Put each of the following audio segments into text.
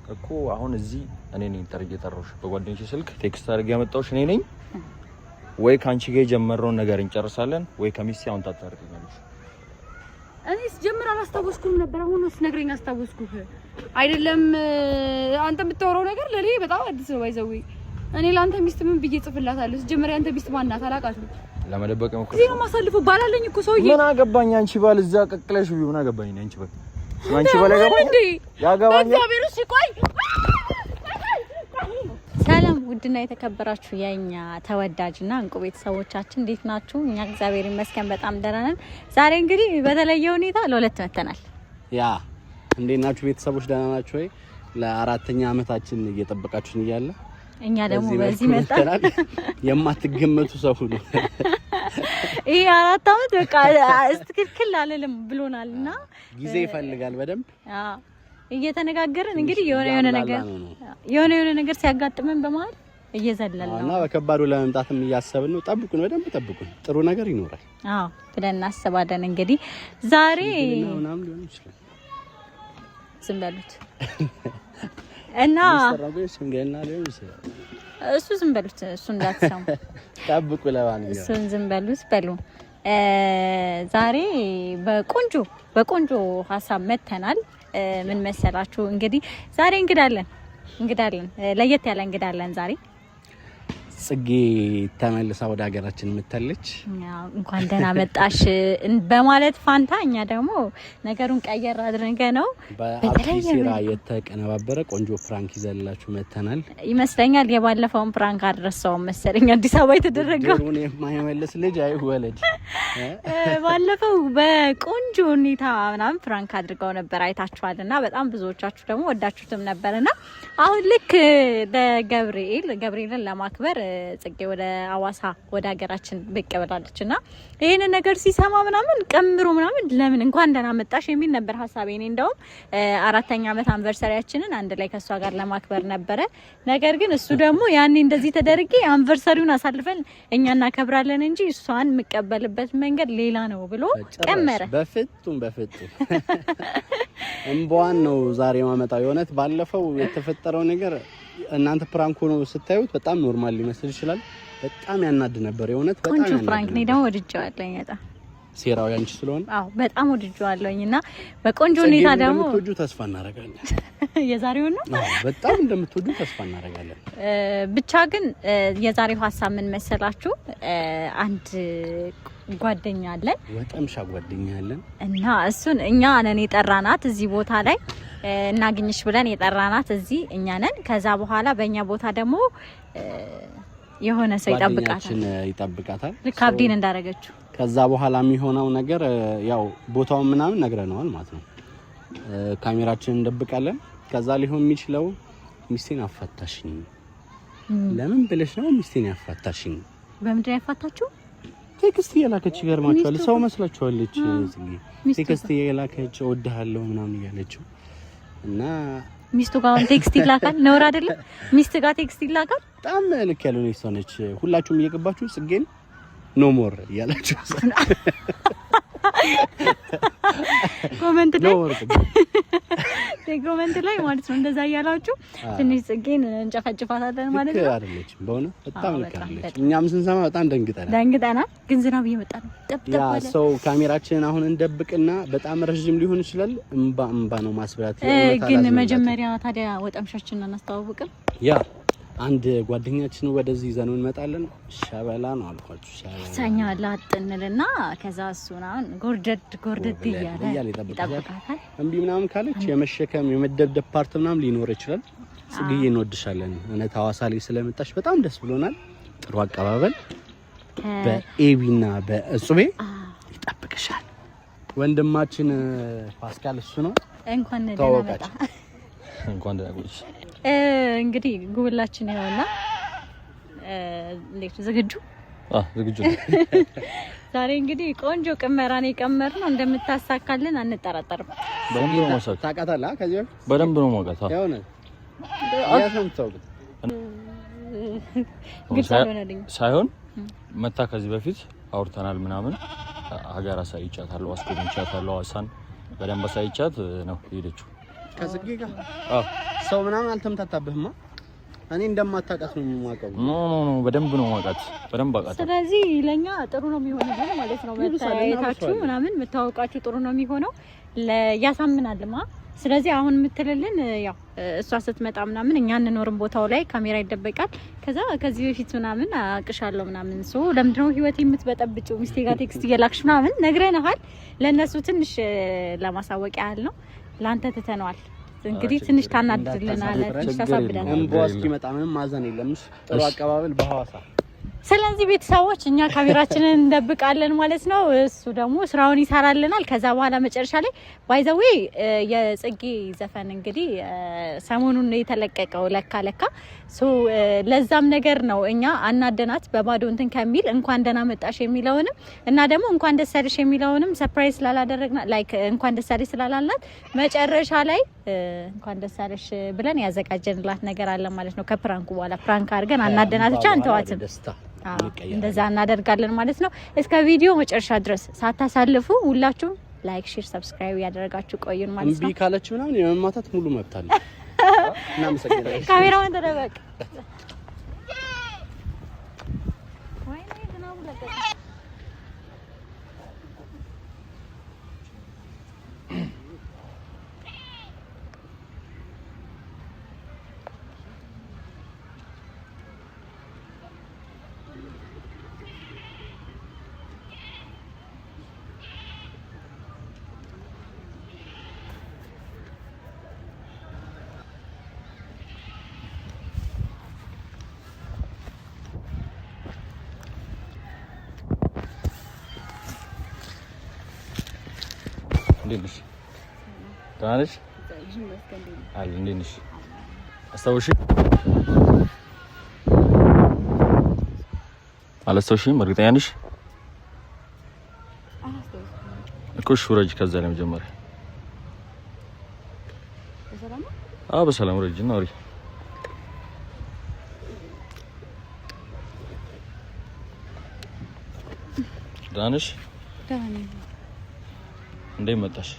እኮ አሁን እዚህ እኔ ነኝ ጠርጌ ጠራውሽ በጓደኞቼ ስልክ ቴክስት አድርጌ ያመጣውሽ እኔ ነኝ ወይ ካንቺ ጋር የጀመረውን ነገር እንጨርሳለን ወይ ከሚስቴ አሁን ታጣርቀኛለሽ እኔስ ጀምራ አላስታወስኩም ነበር አሁንስ ነግረኝ አስታወስኩህ አይደለም አንተ የምታወራው ነገር ለኔ በጣም አዲስ ነው ባይዘው እኔ ላንተ ሚስት ምን ብዬ ጽፍላታለሁ ጀመረ አንተ ሚስት ማናት አላቃትም ለመደበቅ ነው እዚህ ነው ማሳልፈው ባላለኝ እኮ ሰውዬ ምን አገባኝ አንቺ ባል እዛ ቀቅለሽ ቢሆን ምን አገባኝ አንቺ ባል አንቺ ባል ያገባኝ ያገባኝ እግዚአብሔር እሺ ቆይ ሰላም ውድና የተከበራችሁ የኛ ተወዳጅና እንቁ ቤተሰቦቻችን እንዴት ናችሁ? እኛ እግዚአብሔር ይመስገን በጣም ደህና ነን። ዛሬ እንግዲህ በተለየ ሁኔታ ለሁለት መተናል። ያ እንዴት ናችሁ ቤተሰቦች ደህና ናችሁ ወይ? ለአራተኛ አመታችን እየጠበቃችሁን እያለ እኛ ደግሞ በዚህ መጣን። የማትገመቱ ሰው ነው። ይሄ አራት አመት በቃ እስትክክል አለለም ብሎናልና ጊዜ ይፈልጋል በደንብ እየተነጋገርን እንግዲህ የሆነ ነገር ሲያጋጥመን በመሃል እየዘለልን ነው እና በከባዱ ለመምጣትም እያሰብን ነው። ጠብቁን፣ በደንብ ጠብቁን። ጥሩ ነገር ይኖራል። አዎ ብለን እናስባለን። እንግዲህ ዛሬ ምናምን ሊሆን ይችላል። ዝም በሉት እና ሽምግልና ሊሆን ይችላል። እሱ ዝም በሉት፣ እሱ እንዳትሰሙ ጠብቁ። ለማንኛውም እሱን ዝም በሉት በሉ። ዛሬ በቆንጆ ሀሳብ መተናል። ምን መሰላችሁ እንግዲህ ዛሬ እንግዳለን ለየት ያለ እንግዳለን ዛሬ ጽጌ ተመልሳ ወደ ሀገራችን መጣለች። እንኳን ደህና መጣሽ በማለት ፋንታ እኛ ደግሞ ነገሩን ቀየር አድርገ ነው በአዲስ ስራ የተቀነባበረ ቆንጆ ፕራንክ ይዘላችሁ መተናል ይመስለኛል። የባለፈውን ፕራንክ አድርሰው መሰለኝ አዲስ አበባ የተደረገው ድሮን የማይመለስ ልጅ አይወለድ። ባለፈው በቆንጆ ሁኔታ ምናምን ፕራንክ አድርገው ነበር አይታችኋልና በጣም ብዙዎቻችሁ ደግሞ ወዳችሁትም ነበርና አሁን ልክ ገብርኤልን ለማክበር ጽጌ ወደ አዋሳ ወደ ሀገራችን ብቅ ብላለችና ይሄንን ነገር ሲሰማ ምናምን ቀምሮ ምናምን ለምን እንኳን ደህና መጣሽ የሚል ነበር ሐሳቤ። እኔ እንደውም አራተኛ አመት አንቨርሰሪያችንን አንድ ላይ ከሷ ጋር ለማክበር ነበረ። ነገር ግን እሱ ደግሞ ያኔ እንደዚህ ተደርጌ አንቨርሰሪውን አሳልፈን እኛ እናከብራለን እንጂ እሷን የምቀበልበት መንገድ ሌላ ነው ብሎ ቀመረ። በፍጡም እንቧን ነው ዛሬ ማመጣው። የሆነት ባለፈው የተፈጠረው ነገር እናንተ ፕራንክ ሆኖ ስታዩት በጣም ኖርማል ሊመስል ይችላል። በጣም ያናድ ነበር። የሆነት በጣም ቆንጆ ፕራንክ ነው ደግሞ ወድጄዋለሁ። በጣም ሴራው ያንቺ ስለሆነ አዎ በጣም ወድጄዋለሁና በቆንጆ ሁኔታ ደግሞ እንደምትወጁ ተስፋ እናደርጋለን። የዛሬው ነው በጣም እንደምትወጁ ተስፋ እናደርጋለን። ብቻ ግን የዛሬው ሀሳብ ምን መሰላችሁ? አንድ ጓደኛ አለን፣ ወጠምሻ ጓደኛ አለን እና እሱን እኛ ነን የጠራናት እዚህ ቦታ ላይ እናግኝሽ ብለን የጠራናት እዚህ እኛ ነን። ከዛ በኋላ በእኛ ቦታ ደግሞ የሆነ ሰው ይጠብቃታል ልክ አብዲን እንዳረገችው። ከዛ በኋላ የሚሆነው ነገር ያው ቦታውን ምናምን ነግረነዋል ማለት ነው። ካሜራችንን እንደብቃለን። ከዛ ሊሆን የሚችለው ሚስቴን አፋታሽኝ ለምን ብለሽ ነው ሚስቴን ያፋታሽኝ? በምንድን ነው ያፋታችሁ? ቴክስት እየላከች ይገርማችኋል። ሰው መስላችኋለች። ቴክስት እየላከች እወድሃለሁ ምናምን እያለችው እና ሚስቱ ጋር ቴክስት ይላካል። ነውር አይደለም? ሚስት ጋር ቴክስት ይላካል። በጣም ልክ ያለው ነው ነች። ሁላችሁም እየገባችሁ ጽጌን ኖ ሞር ያላችሁ ኮሜንት ላይ ማለት ነው እንደዛ ያላችሁ ትንሽ ጽጌን እንጨፈጭፋታለን ማለት ነው። አይደለችም በእውነት በጣም ልክ አለች። እኛም ስንሰማ በጣም ደንግጠናል። ግን ዝናብ እየመጣ ነው። ያ ሰው ካሜራችንን አሁን እንደብቅና በጣም ረጅም ሊሆን ይችላል። እንባ ነው ማስብራት። ግን መጀመሪያ ታዲያ ወጣምሻችንን እናስተዋውቅም። ያ አንድ ጓደኛችን ወደዚህ ይዘን እንመጣለን። ሸበላ ነው አልኳችሁ። ሸበላ ሰኛ ላጥንልና ከዛ እሱናን ጎርደድ እያለ ይጠብቃታል። እምቢ ምናምን ካለች የመሸከም የመደብደብ ፓርት ምናምን ሊኖር ይችላል። ጽጌዬ እንወድሻለን። እውነት ሐዋሳ ላይ ስለመጣሽ በጣም ደስ ብሎናል። ጥሩ አቀባበል በኤቢና በእጹቤ ይጠብቅሻል። ወንድማችን ፓስካል እሱ ነው። እንኳን ደህና መጣ። እንኳን ደህና ቆይሽ። እንግዲህ ጉብላችን ይሆንና እንዴት ዝግጁ ነው? ዛሬ እንግዲህ ቆንጆ ቅመራን የቀመርነው እንደምታሳካልን አንጠራጠርም። በደንብ ነው ማሳካ። ታውቃታለህ? ከዚህ በደንብ ነው ማውቃታ። ያውነ ሳይሆን መታ ከዚህ በፊት አውርተናል ምናምን ሀገር አሳይቻታለሁ፣ አስጎብኝቻታለሁ። ሐዋሳን በደንብ አሳይቻት ነው ሄደችው። ከጽጌ ጋር ሰው ምናምን አልተምታታብህማ። እኔ እንደማታውቃት ነው የማውቀው። ኖ በደንብ ነው የማውቃት፣ በደንብ አውቃት። ስለዚህ ለኛ ጥሩ ነው የሚሆነው ማለት ነው። መታየታችሁ ምናምን መታወቃችሁ ጥሩ ነው የሚሆነው ያሳምናልማ። ስለዚህ አሁን የምትልልን ያው እሷ ስትመጣ ምናምን እኛ እንኖርም ቦታው ላይ ካሜራ ይደበቃል። ከዚህ በፊት ምናምን አቅሻለሁ ምናምን ለምንድነው ህይወት የምትበጠብጪው ሚስቴ ጋር ቴክስት እየላክሽ ምናምን ነግረናል። ለነሱ ትንሽ ለማሳወቅ ያህል ነው። ላንተ ትተነዋል። እንግዲህ ትንሽ ታናድድልናለች፣ ትንሽ ታሳብዳለች። እንቧ እስኪመጣ ምንም ማዘን የለም። ጥሩ አቀባበል በሐዋሳ። ስለዚህ ቤተሰቦች እኛ ካሜራችንን እንደብቃለን ማለት ነው። እሱ ደግሞ ስራውን ይሰራልናል። ከዛ በኋላ መጨረሻ ላይ ባይዘዌ የጽጌ ዘፈን እንግዲህ ሰሞኑን የተለቀቀው ለካ ለዛም ነገር ነው እኛ አናደናት በባዶ እንትን ከሚል እንኳን ደህና መጣሽ የሚለውንም እና ደግሞ እንኳን ደስ ያለሽ የሚለውንም ሰርፕራይዝ ስላላደረግና ላይክ እንኳን ደስ ያለሽ ስላላልናት መጨረሻ ላይ እንኳን ደስ ያለሽ ብለን ያዘጋጀንላት ነገር አለ ማለት ነው። ከፕራንኩ በኋላ ፕራንክ አድርገን አናደናት ብቻ አንተዋትም። እንደዛ እናደርጋለን ማለት ነው። እስከ ቪዲዮ መጨረሻ ድረስ ሳታሳልፉ ሁላችሁም ላይክ፣ ሼር፣ ሰብስክራይብ ያደረጋችሁ ቆዩን ማለት ነው። እምቢ ካለች ምናምን የመማታት ሙሉ መብት አለ። እናመሰግናለን። ካሜራውን ተደበቅ። እንዴት ነሽ? ደህና ነሽ? አለ እንዴት ነሽ? አስታውሽኝ? አላስታውሽኝም? እርግጠኛ ነሽ? እኮ እሺ ውረጅ። ከዛ ላይ መጀመሪያ በሰላም ውረጅ እና አውሪ። ደህና ነሽ? ደህና ነኝ። እንዴት መጣሽ?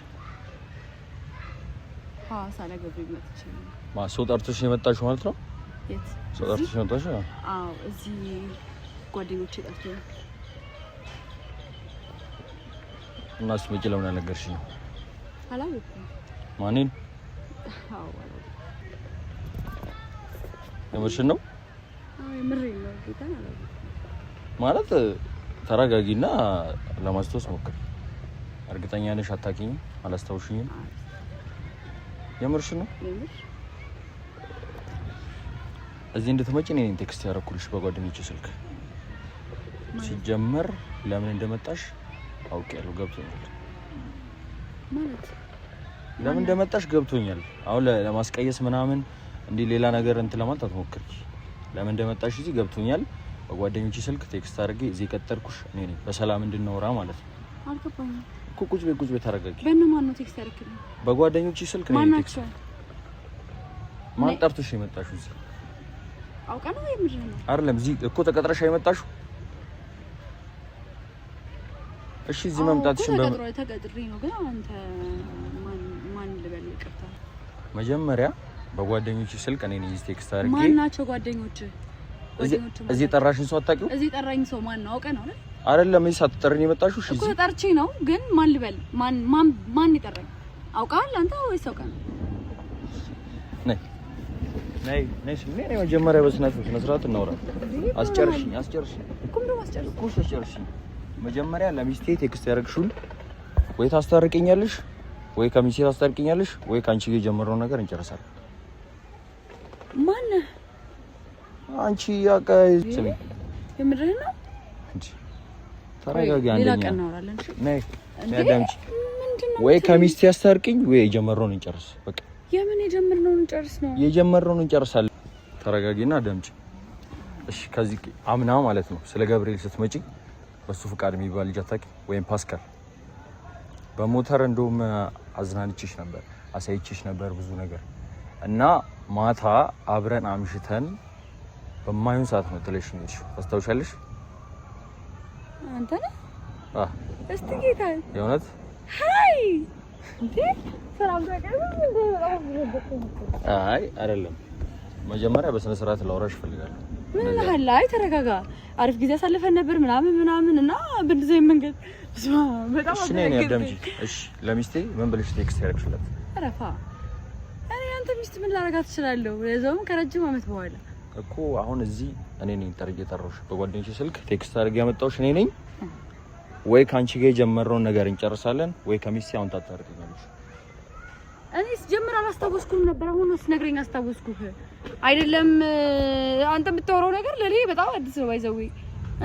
ሳላገብኝ መጥቼ ነው። ሰው ጠርቶሽ ነው የመጣሽው ማለት ነው? የት ሰው ጠርቶሽ ነው የመጣሽው? አዎ፣ እዚህ ጓደኞቼ ጠርቶኝ። እና ስትመጪ ለምን አልነገርሽኝም? አላወኩም። ማንን? አዎ፣ አላወኩም። የምርሽን ነው? አዎ፣ የምሬን ነው። ጌታን አላወኩም ማለት ተረጋጊና ለማስታወስ ሞክሪ። እርግጠኛ ነሽ አታውቂኝም? አላስታውሽኝም? የምርሽ ነው? እዚህ እንድትመጪ እኔ ነኝ ቴክስት ያደረኩልሽ በጓደኞቼ ስልክ። ሲጀመር ለምን እንደመጣሽ አውቄያለሁ፣ ገብቶኛል። ማለት ለምን እንደመጣሽ ገብቶኛል። አሁን ለማስቀየስ ምናምን እንዲህ ሌላ ነገር እንትን ለማለት አትሞክሪ። ለምን እንደመጣሽ እዚህ ገብቶኛል። በጓደኞቼ ስልክ ቴክስት አድርጌ እዚህ ቀጠርኩሽ እኔ ነኝ፣ በሰላም እንድናወራ ማለት ነው። አልገባኝም እኮ ቁጭ በይ ተረጋጊ። በእነማን ነው ቴክስት ያደረክልኝ? በጓደኞቼ ስልክ ነው ቴክስት። ማን ጠርቶሽ የመጣሽው እዚህ? አውቃ ነው የምር ነው አይደለም። እዚህ እኮ ተቀጥረሽ የመጣሽው? እሺ እዚህ መምጣትሽን ተቀጥሬ ነው። ግን አንተ ማን ልበል? ይቅርታ። መጀመሪያ በጓደኞቼ ስልክ እኔ ነኝ ቴክስት አድርጌ። ማን ናቸው ጓደኞቼ? እዚህ ጠራሽን ሰው አታውቂው? እዚህ ጠራኝ ሰው ማን ነው? አውቀ ነው አይደለም። እዚህ ሳትጠሪኝ የመጣሽው? እሺ እኮ ጠርቼ ነው። ግን ማን ልበል? ማን ይጠራኝ? አውቃል አንተ ወይስ አውቀ ነው? ነይ ስሜ ነው። መጀመሪያ በስነ ስርዓት እናውራ። አስጨርሽኝ እኮ አስጨርሽኝ። መጀመሪያ ለሚስቴ ቴክስት ያደረግሽውን ወይ ታስታርቂኛለሽ፣ ወይ ከሚስቴ ታስታርቂኛለሽ፣ ወይ ካንቺ ጋር የጀመረው ነገር እንጨርሳለን። ማን አንቺ? ያቀ ስሚ የምርህ ነው እንጂ ተረጋጊ። ሌላ ቀን እናወራለን። እሺ ነይ አዳምጪ። ወይ ከሚስቴ ያስታርቂኝ ወይ የጀመረውን እንጨርስ። በቃ የምን የጀመርነውን እንጨርስ ነው? የጀመርነውን እንጨርሳለን። ተረጋጊና አዳምጪ እሺ። ከዚህ አምና ማለት ነው ስለ ገብርኤል ስትመጪ በሱ ፍቃድ የሚባል ልጅ አታውቂ? ወይም ፓስካል በሞተር እንደውም አዝናንችሽ ነበር፣ አሳይችሽ ነበር ብዙ ነገር እና ማታ አብረን አምሽተን በማይሆን ሰዓት ነው ጥለሽ ነው የሄድሽው። ታስታውሻለሽ? አንተ ነህ? እስቲ ጌታ የእውነት እንዴ ሰላም ታቀርብ እንዴ አይ አይደለም መጀመሪያ በስነ ስርዓት ላውራሽ ፈልጋለሁ ምን ለሐላ አይ ተረጋጋ አሪፍ ጊዜ አሳልፈን ነበር ምናምን እና በእንደዚህ መንገድ በጣም እሺ ነኝ አዳምጪ እሺ ለሚስቴ ምን ብለሽ ቴክስት ያደርግሽላት አረፋ እኔ አንተ ሚስት ምን ላረጋት እችላለሁ ለዛውም ከረጅም አመት በኋላ እኮ አሁን እዚህ እኔ ነኝ ጠርጬ በጓደኞቼ ስልክ ቴክስት አድርጌ ያመጣሁሽ እኔ ነኝ ወይ ካንቺ ጋር የጀመረውን ነገር እንጨርሳለን ወይ ከሚስቴ አሁን ታጣርቀኛለሽ እኔስ ጀምራ አላስታወስኩም ነበር አሁን ነግረኝ አስታወስኩህ አይደለም አንተ የምታወራው ነገር ለኔ በጣም አዲስ ነው ባይዘው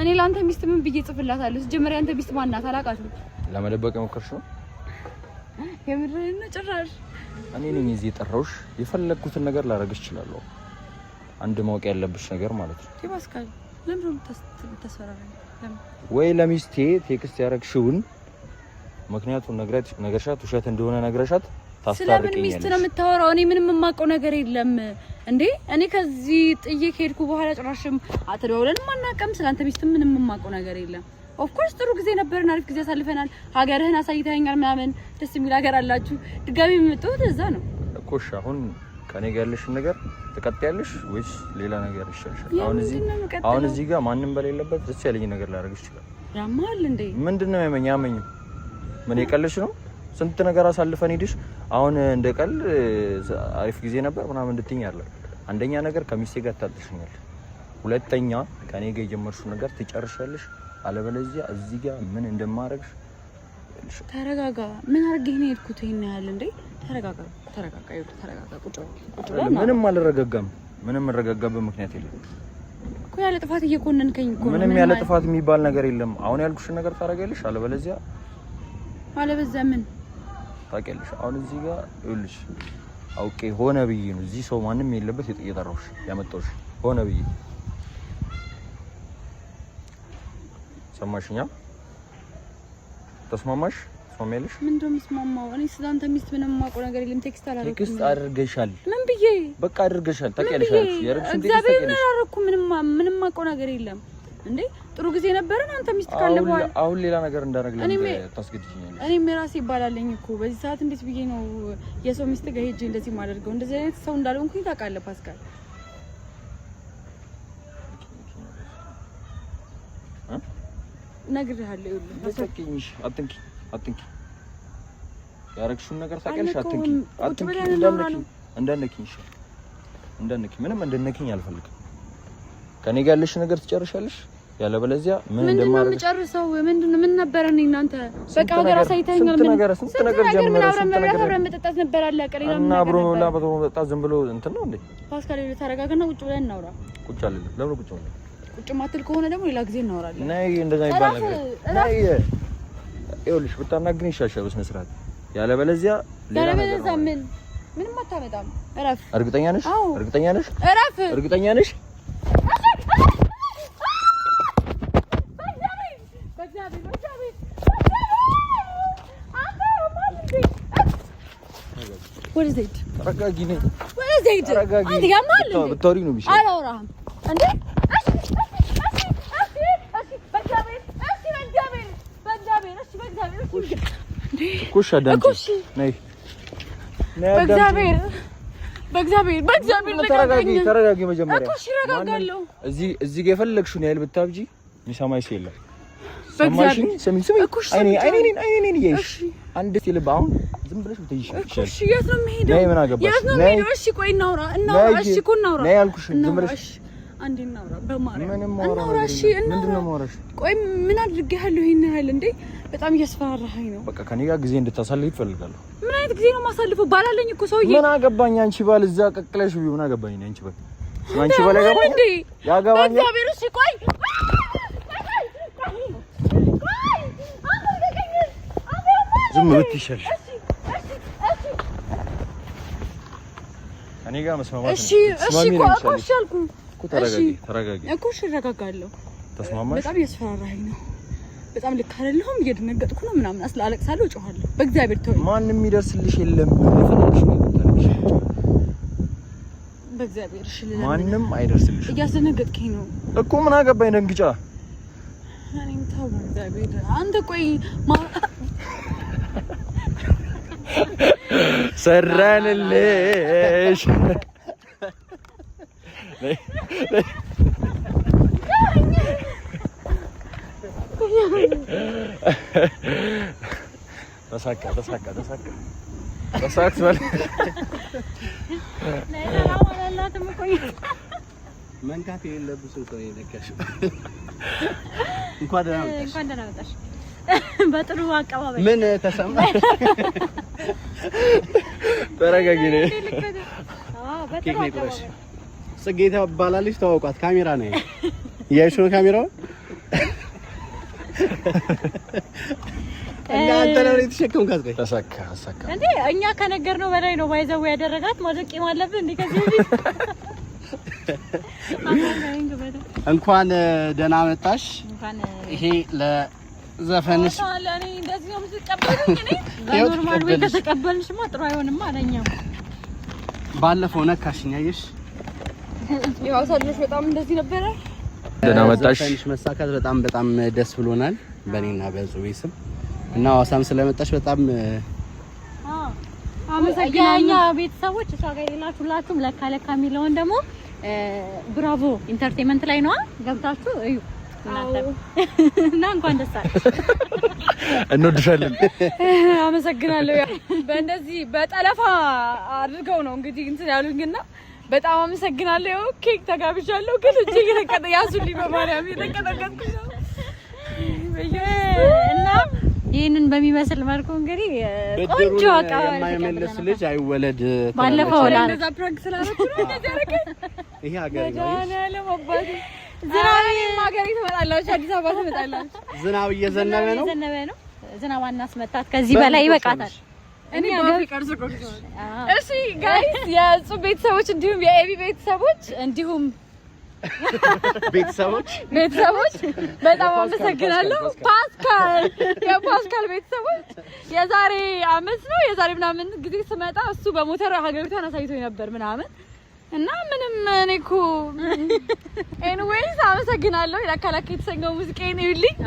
እኔ ላንተ ሚስት ምን ብዬ ጽፍላታለሁ ጀምራ አንተ ሚስት ማናት አላቃትም ለመደበቅ ሞከርሽ ነው የምርህን ጭራሽ እኔ ነኝ እዚህ የጠራሁሽ የፈለኩትን ነገር ላረግሽ እችላለሁ አንድ ማወቅ ያለብሽ ነገር ማለት ነው ይባስካል ለምን ተሰራራኝ ወይ ለሚስቴ ቴክስት ያረግሽውን ምክንያቱም ነገርሻት ውሸት እንደሆነ ነግረሻት ታስታርቀኛለሽ ስለምን ሚስት ነው የምታወራው እኔ ምንም የማውቀው ነገር የለም እንዴ እኔ ከዚህ ጥዬ ከሄድኩ በኋላ ጭራሽም አትደውለንም አናውቅም ስላንተ ሚስት ምንም የማውቀው ነገር የለም ኦፍ ኮርስ ጥሩ ጊዜ ነበርና አሪፍ ጊዜ አሳልፈናል ሀገርህን አሳይተኸኛል ምናምን ደስ የሚል ሀገር አላችሁ ድጋሚ የምትመጣው እዛ ነው እኮሽ አሁን ከኔ ጋር ያለሽን ነገር ትቀጥያለሽ ወይስ ሌላ ነገር ይሻልሻል አሁን እዚህ ጋር ማንንም በሌለበት ደስ ያለኝ ነገር ላደርግሽ ይችላል ያማል እንዴ ምንድነው ያመኝ ምን ይቀልሽ ነው ስንት ነገር አሳልፈን ሄድሽ አሁን እንደቀል አሪፍ ጊዜ ነበር ምናምን እንድትይኝ አለ አንደኛ ነገር ከሚስቴ ጋር ታጥሽኛል ሁለተኛ ከኔ ጋር የጀመርሽው ነገር ትጨርሻለሽ አለበለዚያ እዚህ ጋር ምን እንደማረግሽ ተረጋጋ ምን አርገህ ነው የሄድኩት ይሄን ያህል እንዴ ተረጋጋ ቁጭ በል ምንም አልረጋጋም ምንም ረጋጋበት ምክንያት የለም እኮ ያለ ጥፋት እየኮነንከኝ እኮ ምንም ያለ ጥፋት የሚባል ነገር የለም አሁን ያልኩሽን ነገር ታረጋለሽ አለበለዚያ ምን ታውቂያለሽ አሁን እዚህ ጋር ይኸውልሽ አውቄ ሆነ ብዬ ነው እዚህ ሰው ማንም የለበት የጠራሁሽ ያመጣሁሽ ሆነ ብዬ ሰማሽኛ ተስማማሽ ሶሜልሽ ምንድነው የምስማማው እኔ ስላንተ ሚስት ምንም የማውቀው ነገር የለም ቴክስት አላደረኩም ቴክስት አድርገሻል ምን ብዬ በቃ አድርገሻል ታውቂያለሽ የረብሽን ቴክስት አላደረኩም ምንም የማውቀው ነገር የለም እንዴ ጥሩ ጊዜ ነበርና አንተ ሚስት ካለ በኋላ አሁን ሌላ ነገር እንዳረግልኝ ታስገድጂኛለሽ እኔም ራሴ ይባላልኝ እኮ በዚህ ሰዓት እንዴት ብዬ ነው የሰው ሚስት ጋር ሄጄ እንደዚህ ማደርገው እንደዚህ አይነት ሰው እንዳልሆንኩኝ ታውቃለህ ፓስካል ነግሬሃለሁ ይኸውልህ አትንኪ ያረግሽውን ነገር ታውቂያለሽ አትንኪ እንዳነኪ ምንም እንደነኪኝ አልፈልግም ከኔ ጋር ያለሽ ነገር ትጨርሻለሽ ያለበለዚያ ምን እንደማረግ ጨርሰው ምን ነበር እኔ እናንተ በቃ ሀገር አሳይተኛል ስንት ነገር ጀምረን ስንት ነገር መጠጣት ነበር አለ ቀሪና እና አብሮ መብላት ዝም ብሎ እንትን ነው እንዴ ፓስካል ተረጋጋና ቁጭ ብለን እናውራ ቁጭ አለለ ለምን ቁጭ ነው ቁጭ ማትል ከሆነ ደግሞ ሌላ ጊዜ እናወራለን ነይ እንደዛ ይባል ነገር ነይ ይኸውልሽ ብታናግሪኝ ይሻልሻል በስነ ስርዓት ያለበለዚያ ምንም አታመጣም እረፍ እርግጠኛ ነሽ እረፍ እርግጠኛ ነሽ What is it? ተረጋጊ ነኝ What is it? አንተ ያማል እንዴ? ብታወሪ ነው የሚሻለው አላወራህም እንዴ? ኩሽ አዳምጪ ነይ በእግዚአብሔር ተረጋጊ መጀመሪያ እኮ እሺ እረጋጋለሁ እዚህ ጋር የፈለግሽውን ያህል ብታብጂ የሚሰማሽ የለም ሰማሽኝ ስሚ አይኔን እያይሽ አንድ ልብ አሁን ዝም ብለሽ ብትይሽ ይሻል እሺ የት ነው የምሄደው ነይ ምን አገባሽ እሺ ቆይ እናውራ እሺ እኮ እናውራ ነይ ያልኩሽ ዝም ብለሽ አንዴ እናውራ በማርያም እናውራ እሺ ምንድነው ማውራሽ ቆይ ምን አድርጌሃለሁ ይሄን ያህል እንዴ በጣም እያስፈራራኸኝ ነው በቃ ከኔ ጋር ጊዜ እንድታሳልፍ ይፈልጋለሁ ምን አይነት ጊዜ ነው ማሳልፈው ባላለኝ እኮ ሰውዬ ምን አገባኝ አንቺ ባል እዛ ቀቅለሽ ቢሆን ምን አገባኝ አንቺ ባል አንቺ ባል ያገባኝ ያገባኝ እግዚአብሔር እሺ ቆይ ዝም ብትይ ይሻልሽ እኔ ጋር መስማማት እሺ እኮ እሺ አልኩ እኮ ተረጋጊ እኮ እሺ እረጋጋለሁ ተስማማሽ በጣም እያስፈራራኸኝ ነው በጣም ልክ አይደለሁም እየደነገጥኩ ነው ምናምን አለቅሳለሁ እጮሃለሁ በእግዚአብሔር ተወኝ ማንም የሚደርስልሽ የለም የፈለግሽ ነው የምታለቅሽ በእግዚአብሔር እሺ ማንም አይደርስልሽ እያስደነገጥከኝ ነው እኮ ምን አገባኝ ደንግጫ እኔም ተው በእግዚአብሔር አንተ ቆይ ሰራንልሽ ተሳካ ተሳክቷል። መንካት የሌለብሽ ሰው የነካሽው። እንኳን ደህና መጣሽ። በጥሩ አቀባበል ምን ተሰማ? ተረጋጊ ነኝ። በጥሩ አቀባበል ጽጌ ትባላለች። ተዋውቋት። ካሜራ ነው እያየሽ ነው ካሜራው። እና አንተ ለምን የተሸከምካት? ተሳካ እንዴ እኛ ከነገርነው በላይ ነው ባይዘው ያደረጋት። ማለቂም አለብህ እንዴ ከዚህ በፊት እንኳን ደህና መጣሽ። ይሄ ለዘፈንሽ እኔ እንደዚህ ነው የምትቀበሉኝ? እኔ በኖርማል ወይ ከተቀበልሽማ ጥሩ አይሆንም አለኛው። ባለፈው ነካሽኝ አየሽ። ያው ሰልሽ በጣም እንደዚህ ነበረ። ደህና መጣሽ። ዘፈንሽ መሳካት በጣም ደስ ብሎናል በእኔና በጹቤ ስም እና ሐዋሳም ስለመጣሽ በጣም የኛ ቤተሰቦች እሷ ጋር የሌላችሁላችሁም ለካ የሚለውን ደግሞ ብራቮ ኢንተርቴይንመንት ላይ ነው ገብታችሁ እዩ እናንተ እና እንኳን ደስ አለሽ። እንወድሻለን። አመሰግናለሁ። በእንደዚህ በጠለፋ አድርገው ነው እንግዲህ እንትን ያሉኝና በጣም አመሰግናለሁ። ኬክ ተጋብዣለሁ ግን እጄ እየተቀጠ ያዙልኝ በማርያም እየተቀጠቀጥኩ ነው እና ይሄንን በሚመስል መልኩ እንግዲህ ቆንጆ አቀባበል የማይመለስ ልጅ አይወለድ። ባለፈው ለዛ ፕራንክ ስላደረኩ ነው እንደዚህ ያደረገ። ይሄ ሀገር ነው። ዝናብ ሀገር ትመጣላችሁ፣ አዲስ አበባ ትመጣላችሁ። ዝናብ እየዘነበ ነው። ዝናብ አናስመታት ከዚህ በላይ ይበቃታል። እኔ በፍቅር ዝቆቅ። እሺ ጋይስ፣ የጹብ ቤተሰቦች እንዲሁም የኤቢ ቤተሰቦች እንዲሁም ቤተሰቦች በጣም አመሰግናለሁ። የፓስካል ቤተሰቦች የዛሬ አመት ነው የዛሬ ምናምን ጊዜ ስመጣ እሱ በሞተር ሀገሪቷን አሳይቶኝ ነበር ምናምን እና ምንም እኔ እኮ ኤኒዌይስ አመሰግናለሁ። ያካላከ የተሰኘው ሙዚቃዬን ይልኝ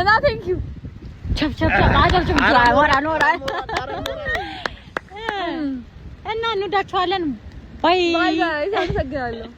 እና ቴንክ ዩ ቸፕቸፕ እና እንወዳችኋለን። ባይ ባይ። አመሰግናለሁ።